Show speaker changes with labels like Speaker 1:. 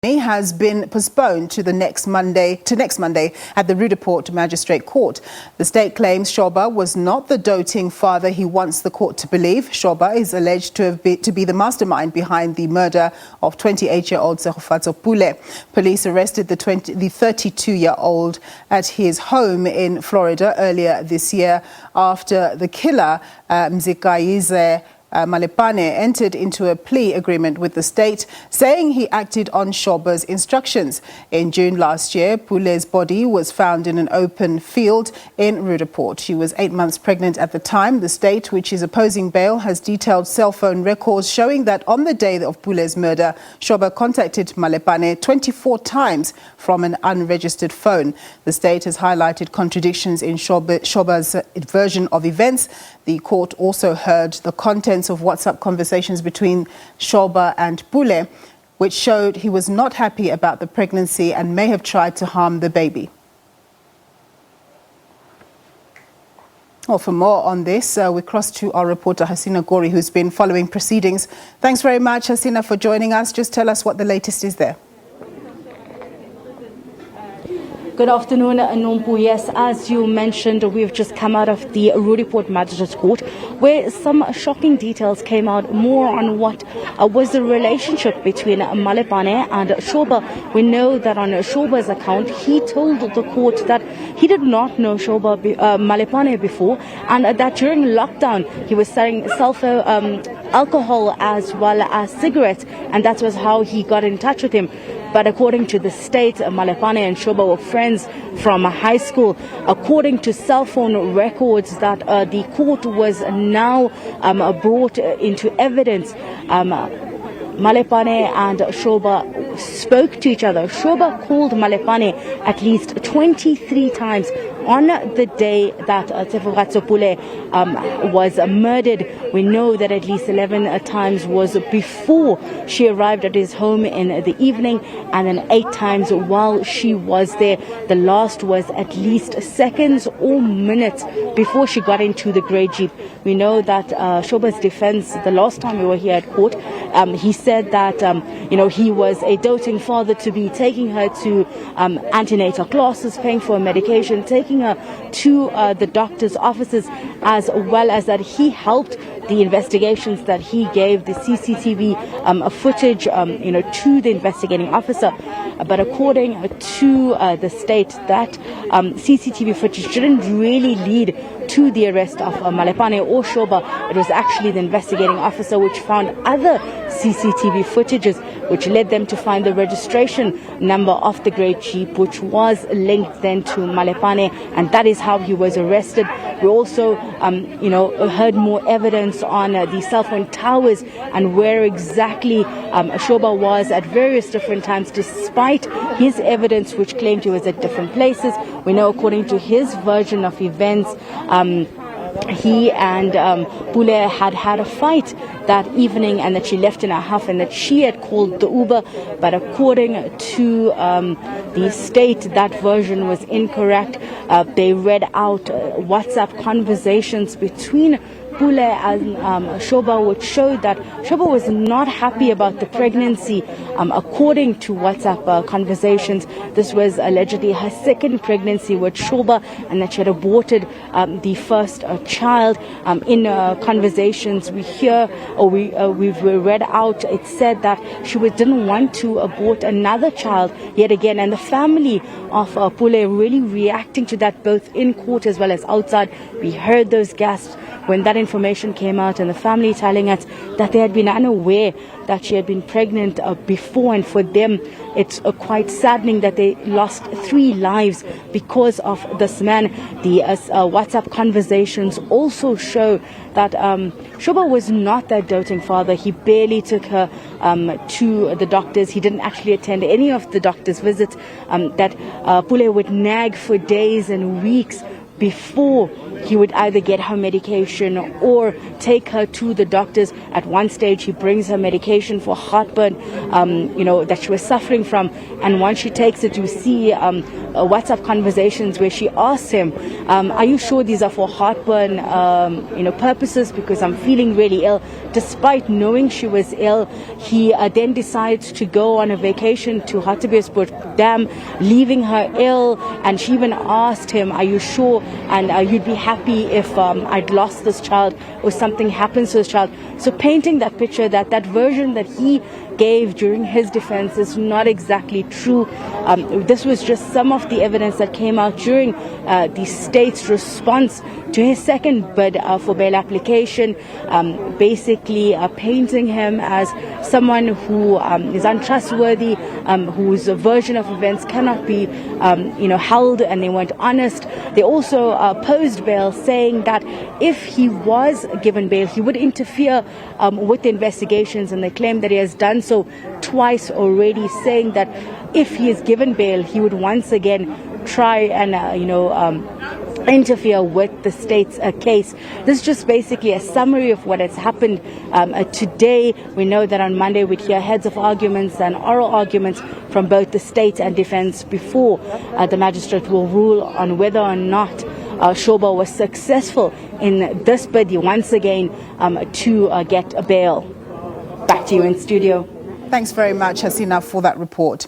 Speaker 1: has been postponed to next Monday at the Roodepoort Magistrate Court. The state claims Shoba was not the doting father he wants the court to believe. Shoba is alleged to be the mastermind behind the murder of 28-year-old Tshegofatso Pule. Police arrested the 32-year-old at his home in Florida earlier this year after the killer, Mzikyayise Malepane, entered into a plea agreement with the state, saying he acted on Shoba's instructions. In June last year, Pule's body was found in an open field in Roodepoort. She was 8 months pregnant at the time. The state, which is opposing bail, has detailed cell phone records showing that on the day of Pule's murder, Shoba contacted Malepane 24 times from an unregistered phone. The state has highlighted contradictions in Shoba's version of events. The court also heard the contents of WhatsApp conversations between Shoba and Pule, which showed he was not happy about the pregnancy and may have tried to harm the baby. Well, for more on this, we cross to our reporter Hasina Gori, who's been following proceedings. Thanks very much, Hasina, for joining us. Just tell us what the latest is there.
Speaker 2: Good afternoon, Nompu. Yes, as you mentioned, we've just come out of the Roodepoort Magistrate Court, where some shocking details came out more on what was the relationship between Malepane and Shoba. We know that on Shoba's account, he told the court that he did not know Malepane before, and that during lockdown, he was selling alcohol as well as cigarettes, and that was how he got in touch with him. But according to the state, Malepane and Shoba were friends from high school. According to cell phone records that the court was now brought into evidence, Malepane and Shoba spoke to each other. Shoba called Malepane at least 23 times on the day that Tshegofatso Pule was murdered. We know that at least 11 times was before she arrived at his home in the evening, and then 8 times while she was there. The last was at least seconds or minutes before she got into the grey Jeep. We know that Shoba's defense, the last time we were here at court, he said that he was a doting father to be taking her to antenatal classes, paying for her medication, taking her to the doctor's offices, as well as that he helped the investigations, that he gave the CCTV footage to the investigating officer. But according to the state, that CCTV footage didn't really lead to the arrest of Malepane or Shoba. It was actually the investigating officer which found other CCTV footages, which led them to find the registration number of the grey Jeep, which was linked then to Malepane, and that is how he was arrested. We also, heard more evidence on the cell phone towers and where exactly Shoba was at various different times, despite his evidence which claimed he was at different places. We know, according to his version of events, he and Pule had a fight that evening, and that she left in a huff, and that she had called the Uber. But according to the state, that version was incorrect. They read out WhatsApp conversations between Pule and Shoba, which showed that Shoba was not happy about the pregnancy. According to WhatsApp conversations, this was allegedly her second pregnancy with Shoba, and that she had aborted the first child. In conversations we hear, or we've read out, it said that she didn't want to abort another child yet again, and the family of Pule really reacting to that, both in court as well as outside. We heard those gasps when that information came out, and the family telling us that they had been unaware that she had been pregnant before, and for them it's quite saddening that they lost 3 lives because of this man. The WhatsApp conversations also show that Shoba was not that doting father. He barely took her to the doctors. He didn't actually attend any of the doctor's visits. That Pule would nag for days and weeks before he would either get her medication or take her to the doctors. At one stage, he brings her medication for heartburn, that she was suffering from. And once she takes it, you see WhatsApp conversations where she asks him, are you sure these are for heartburn, purposes? Because I'm feeling really ill. Despite knowing she was ill, he then decides to go on a vacation to Roodepoort Dam, leaving her ill. And she even asked him, are you sure? And you'd be happy if I'd lost this child or something happens to this child. So painting that picture, that version that he gave during his defense is not exactly true. This was just some of the evidence that came out during the state's response to his second bid for bail application, basically painting him as someone who is untrustworthy, whose version of events cannot be held, and they weren't honest. They also posed bail, saying that if he was given bail, he would interfere with the investigations, and they claim that he has done so twice already, saying that if he is given bail, he would once again try and interfere with the state's case. This is just basically a summary of what has happened today. We know that on Monday we'd hear heads of arguments and oral arguments from both the state and defense before the magistrate will rule on whether or not Shoba was successful in this bid once again to get a bail. Back to you in studio.
Speaker 1: Thanks very much, Hasina, for that report.